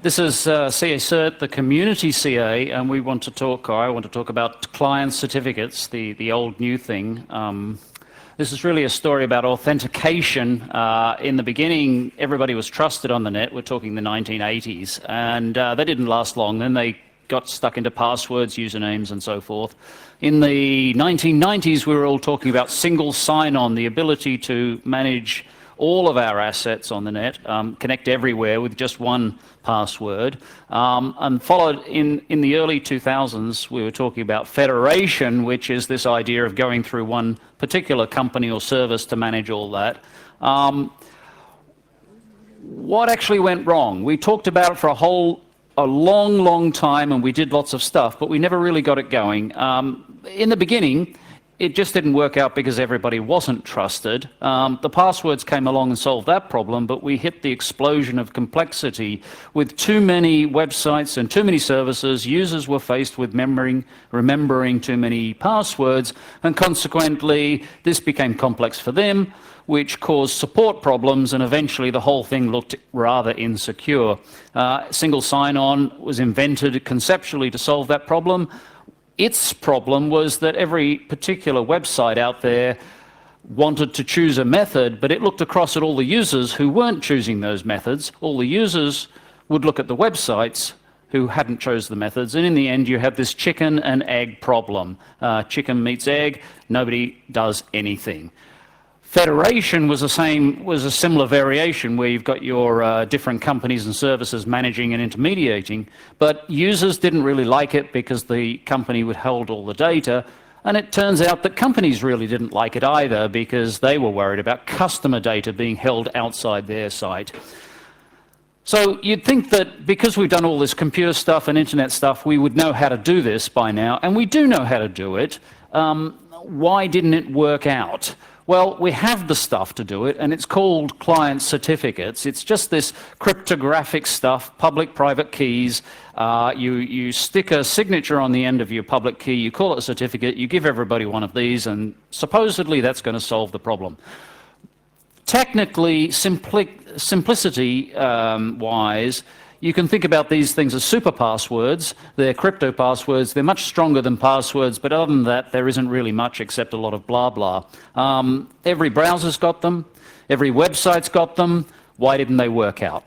This is CAcert, the community CA, and I want to talk about client certificates, the old new thing. This is really a story about authentication. In the beginning, everybody was trusted on the net. We're talking the 1980s, and they didn't last long. Then they got stuck into passwords, usernames, and so forth. In the 1990s, we were all talking about single sign-on, the ability to manage all of our assets on the net, connect everywhere with just one password. And followed in the early 2000s, we were talking about federation, which is this idea of going through one particular company or service to manage all that. What actually went wrong? We talked about it for a long time, and we did lots of stuff, but we never really got it going. In the beginning, it just didn't work out because everybody wasn't trusted. The passwords came along and solved that problem, but we hit the explosion of complexity with too many websites and too many services. Users were faced with remembering too many passwords, and consequently, this became complex for them, which caused support problems, and eventually the whole thing looked rather insecure. Single sign-on was invented conceptually to solve that problem. Its problem was that every particular website out there wanted to choose a method, but it looked across at all the users who weren't choosing those methods. All the users would look at the websites who hadn't chose the methods, and in the end you have this chicken and egg problem. Chicken meets egg, nobody does anything. Federation was a similar variation where you've got your different companies and services managing and intermediating, but users didn't really like it because the company would hold all the data, and it turns out that companies really didn't like it either because they were worried about customer data being held outside their site. So you'd think that because we've done all this computer stuff and internet stuff, we would know how to do this by now, and we do know how to do it. Why didn't it work out? Well, we have the stuff to do it, and it's called client certificates. It's just this cryptographic stuff, public-private keys. You stick a signature on the end of your public key, you call it a certificate, you give everybody one of these, and supposedly that's going to solve the problem. Technically, simplicity-wise, you can think about these things as super passwords. They're crypto passwords. They're much stronger than passwords, but other than that, there isn't really much except a lot of blah, blah. Every browser's got them. Every website's got them. Why didn't they work out?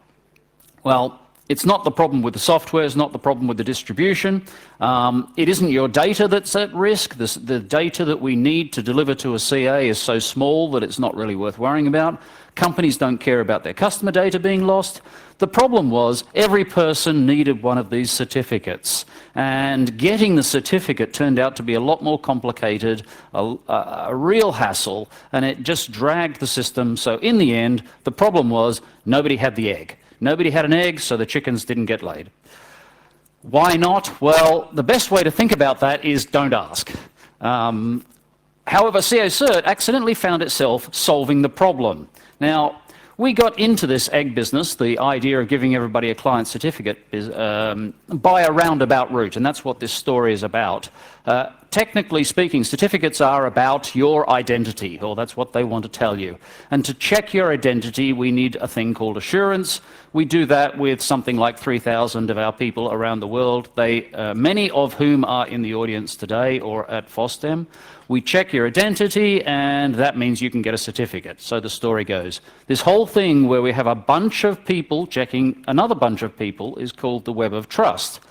Well, it's not the problem with the software. It's not the problem with the distribution. It isn't your data that's at risk. The data that we need to deliver to a CA is so small that it's not really worth worrying about. Companies don't care about their customer data being lost. The problem was every person needed one of these certificates, and getting the certificate turned out to be a lot more complicated, a real hassle, and it just dragged the system. So in the end, the problem was nobody had the egg. Nobody had an egg, so the chickens didn't get laid. Why not? Well, the best way to think about that is don't ask. However, CAcert accidentally found itself solving the problem. Now, we got into this egg business, the idea of giving everybody a client certificate, by a roundabout route, and that's what this story is about. Technically speaking, certificates are about your identity, or that's what they want to tell you. And to check your identity, we need a thing called assurance. We do that with something like 3,000 of our people around the world, many of whom are in the audience today or at FOSDEM. We check your identity, and that means you can get a certificate. So the story goes. This whole thing where we have a bunch of people checking another bunch of people is called the Web of Trust.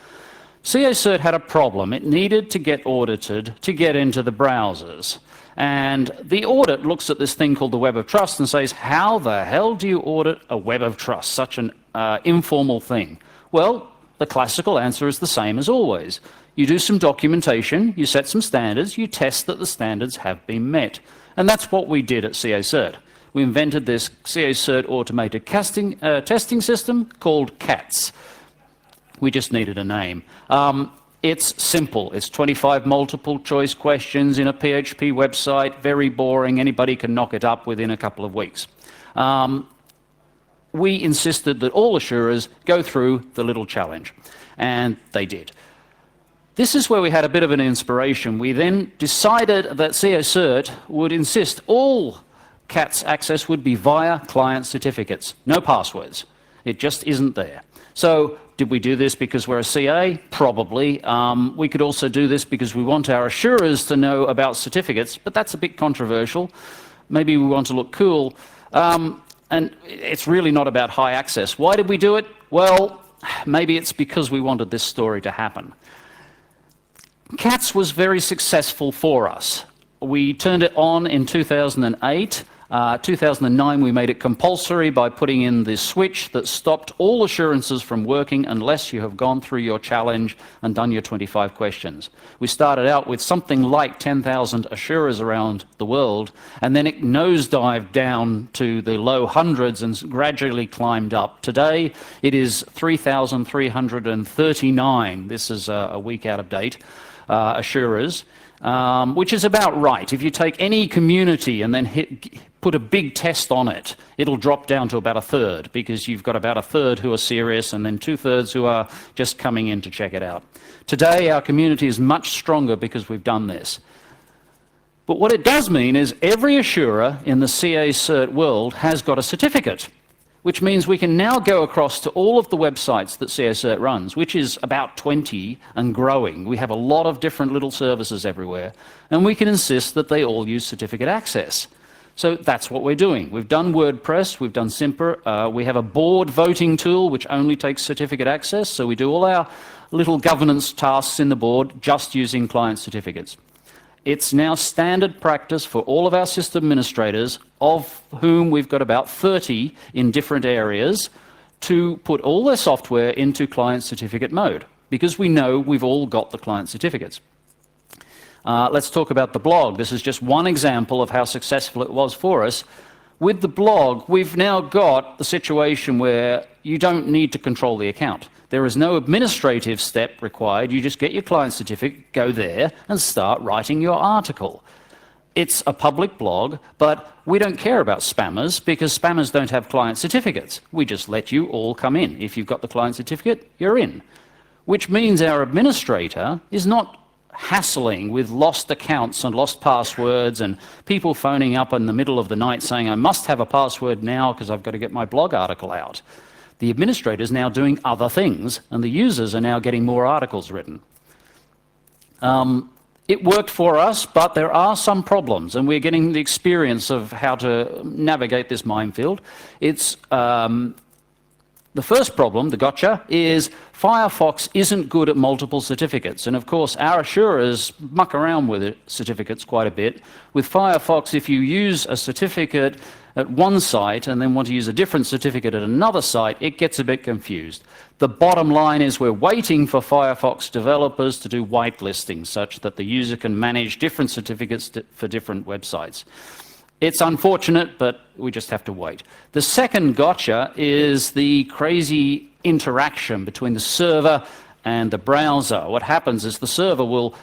CAcert had a problem. It needed to get audited to get into the browsers. And the audit looks at this thing called the Web of Trust and says, how the hell do you audit a Web of Trust, such an informal thing? Well, the classical answer is the same as always. You do some documentation, you set some standards, you test that the standards have been met. And that's what we did at CAcert. We invented this CAcert automated testing system called CATS. We just needed a name. It's simple. It's 25 multiple choice questions in a PHP website, very boring. Anybody can knock it up within a couple of weeks. We insisted that all assurers go through the little challenge, and they did. This is where we had a bit of an inspiration. We then decided that CAcert would insist all CAt's access would be via client certificates, no passwords. It just isn't there. So did we do this because we're a CA? Probably. We could also do this because we want our assurers to know about certificates, but that's a bit controversial. Maybe we want to look cool. And it's really not about high access. Why did we do it? Well, maybe it's because we wanted this story to happen. CATS was very successful for us. We turned it on in 2008. 2009 we made it compulsory by putting in this switch that stopped all assurances from working unless you have gone through your challenge and done your 25 questions. We started out with something like 10,000 assurers around the world, and then it nosedived down to the low hundreds and gradually climbed up. Today it is 3,339. This is a week out of date. Assurers, which is about right. If you take any community and then put a big test on it, it'll drop down to about a third, because you've got about a third who are serious and then 2/3 who are just coming in to check it out. Today our community is much stronger because we've done this. But what it does mean is every assurer in the CAcert world has got a certificate, which means we can now go across to all of the websites that CAcert runs, which is about 20 and growing. We have a lot of different little services everywhere, and we can insist that they all use certificate access. So that's what we're doing. We've done WordPress, we've done Simper, we have a board voting tool which only takes certificate access, so we do all our little governance tasks in the board just using client certificates. It's now standard practice for all of our system administrators, of whom we've got about 30 in different areas, to put all their software into client certificate mode, because we know we've all got the client certificates. Let's talk about the blog. This is just one example of how successful it was for us. With the blog, we've now got the situation where you don't need to control the account. There is no administrative step required. You just get your client certificate, go there, and start writing your article. It's a public blog, but we don't care about spammers, because spammers don't have client certificates. We just let you all come in. If you've got the client certificate, you're in. Which means our administrator is not hassling with lost accounts and lost passwords and people phoning up in the middle of the night saying, I must have a password now because I've got to get my blog article out. The administrator is now doing other things, and the users are now getting more articles written. It worked for us, but there are some problems, and we're getting the experience of how to navigate this minefield. It's the first problem, the gotcha, is Firefox isn't good at multiple certificates. And of course, our assurers muck around with certificates quite a bit. With Firefox, if you use a certificate at one site and then want to use a different certificate at another site, it gets a bit confused. The bottom line is we're waiting for Firefox developers to do whitelisting such that the user can manage different certificates for different websites. It's unfortunate, but we just have to wait. The second gotcha is the crazy interaction between the server and the browser. What happens is the server will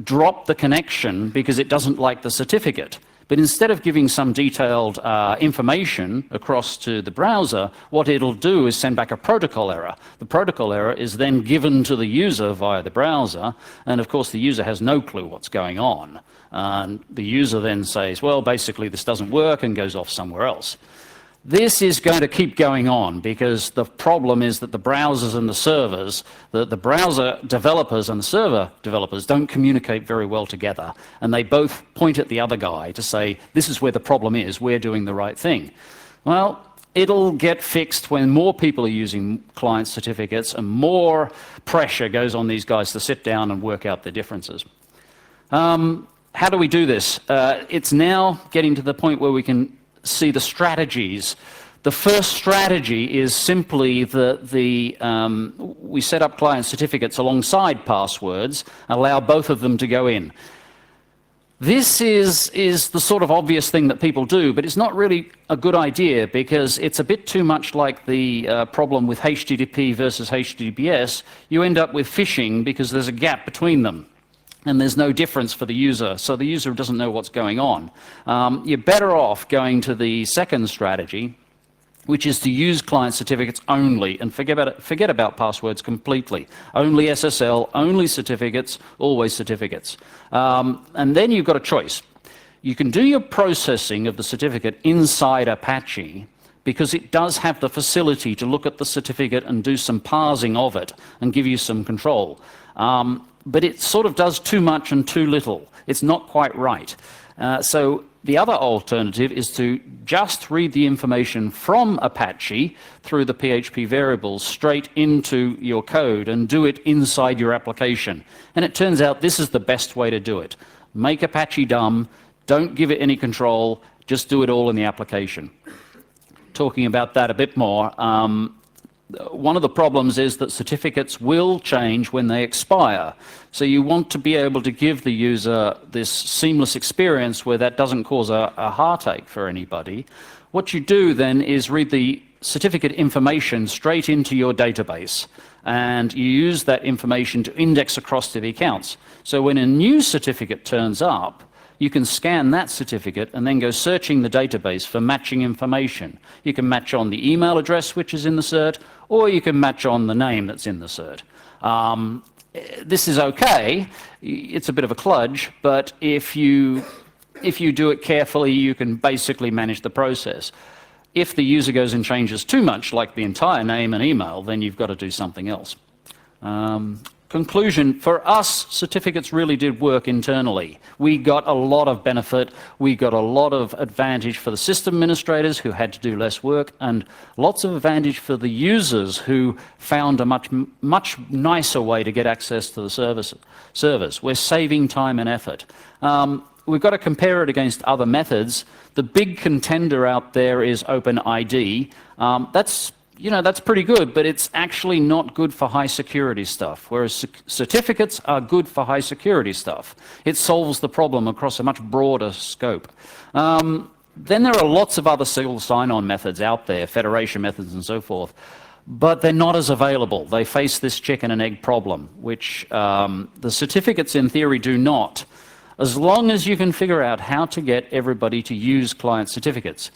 drop the connection because it doesn't like the certificate. But instead of giving some detailed information across to the browser, what it'll do is send back a protocol error. The protocol error is then given to the user via the browser, and of course the user has no clue what's going on. The user then says, well, basically this doesn't work, and goes off somewhere else. This is going to keep going on because the problem is that the browsers and the servers, the browser developers and the server developers don't communicate very well together, and they both point at the other guy to say, this is where the problem is, we're doing the right thing. Well, it'll get fixed when more people are using client certificates and more pressure goes on these guys to sit down and work out the differences. How do we do this? It's now getting to the point where we can see the strategies. The first strategy is simply that we set up client certificates alongside passwords, allow both of them to go in. This is the sort of obvious thing that people do, but it's not really a good idea because it's a bit too much like the problem with HTTP versus HTTPS. You end up with phishing because there's a gap between them, and there's no difference for the user, so the user doesn't know what's going on. You're better off going to the second strategy, which is to use client certificates only and forget about passwords completely. Only SSL, only certificates, always certificates. And then you've got a choice. You can do your processing of the certificate inside Apache because it does have the facility to look at the certificate and do some parsing of it and give you some control. But it sort of does too much and too little. It's not quite right. So the other alternative is to just read the information from Apache through the PHP variables straight into your code and do it inside your application. And it turns out this is the best way to do it. Make Apache dumb, don't give it any control, just do it all in the application. Talking about that a bit more, one of the problems is that certificates will change when they expire. So you want to be able to give the user this seamless experience where that doesn't cause a heartache for anybody. What you do then is read the certificate information straight into your database, and you use that information to index across to the accounts. So when a new certificate turns up, you can scan that certificate and then go searching the database for matching information. You can match on the email address which is in the cert, or you can match on the name that's in the cert. This is okay. It's a bit of a kludge, but if you do it carefully, you can basically manage the process. If the user goes and changes too much, like the entire name and email, then you've got to do something else. Conclusion, for us, certificates really did work internally. We got a lot of benefit, we got a lot of advantage for the system administrators who had to do less work, and lots of advantage for the users who found a much nicer way to get access to the servers. We're saving time and effort. We've got to compare it against other methods. The big contender out there is OpenID. That's pretty good, but it's actually not good for high security stuff, whereas certificates are good for high security stuff. It solves the problem across a much broader scope. Then there are lots of other single sign-on methods out there, federation methods and so forth, but they're not as available. They face this chicken and egg problem, which the certificates in theory do not, as long as you can figure out how to get everybody to use client certificates.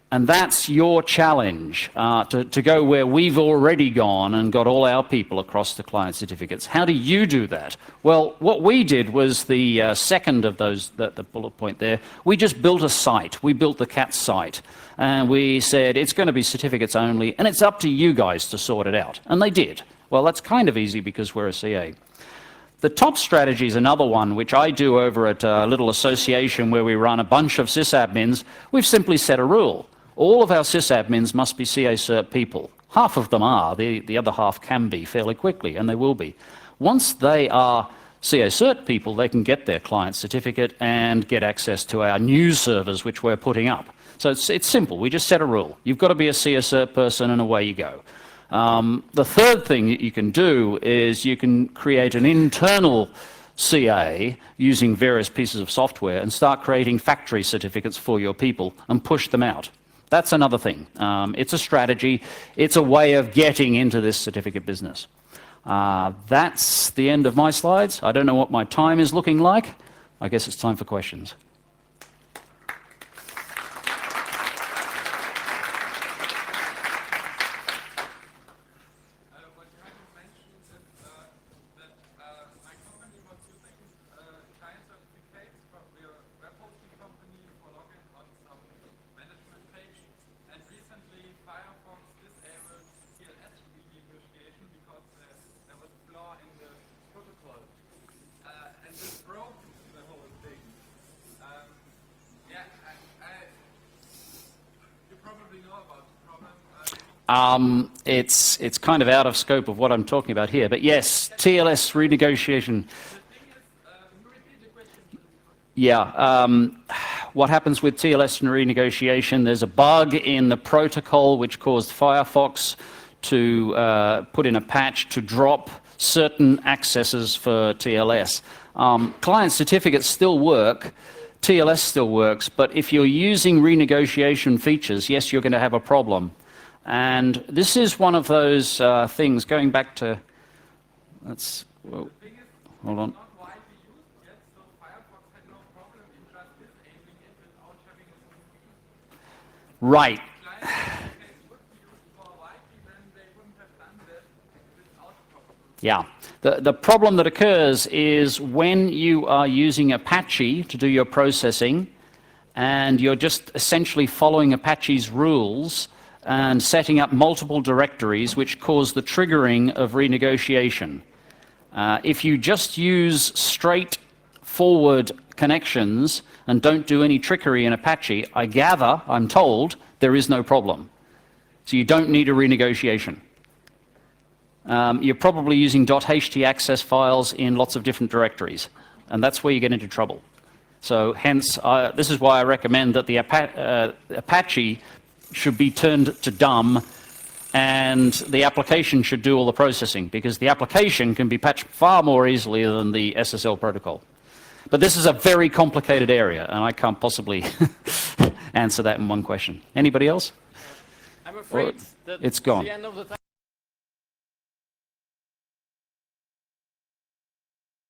And that's your challenge, to go where we've already gone and got all our people across to client certificates. How do you do that? Well, what we did was the second of those, the bullet point there. We just built a site. We built the CAT site. And we said, it's going to be certificates only, and it's up to you guys to sort it out. And they did. Well, that's kind of easy because we're a CA. The top strategy is another one, which I do over at a little association where we run a bunch of sysadmins. We've simply set a rule. All of our sysadmins must be CAcert people. Half of them are. The other half can be fairly quickly, and they will be. Once they are CAcert people, they can get their client certificate and get access to our news servers, which we're putting up. So it's simple. We just set a rule. You've got to be a CAcert person, and away you go. The third thing that you can do is you can create an internal CA using various pieces of software and start creating factory certificates for your people and push them out. That's another thing. It's a strategy. It's a way of getting into this certificate business. That's the end of my slides. I don't know what my time is looking like. I guess it's time for questions. It's kind of out of scope of what I'm talking about here, but yes, TLS renegotiation. Yeah, what happens with TLS and renegotiation, there's a bug in the protocol which caused Firefox to put in a patch to drop certain accesses for TLS. Client certificates still work, TLS still works, but if you're using renegotiation features, yes, you're going to have a problem. And this is one of those things, going back to, hold on. Right. Yeah. The problem that occurs is when you are using Apache to do your processing and you're just essentially following Apache's rules and setting up multiple directories which cause the triggering of renegotiation. If you just use straightforward connections and don't do any trickery in Apache, I gather, I'm told, there is no problem. So you don't need a renegotiation. You're probably using .htaccess files in lots of different directories, and that's where you get into trouble. So hence, this is why I recommend that the Apache should be turned to dumb, and the application should do all the processing, because the application can be patched far more easily than the SSL protocol. But this is a very complicated area, and I can't possibly answer that in one question. Anybody else? I'm afraid that it's gone. the end of the time.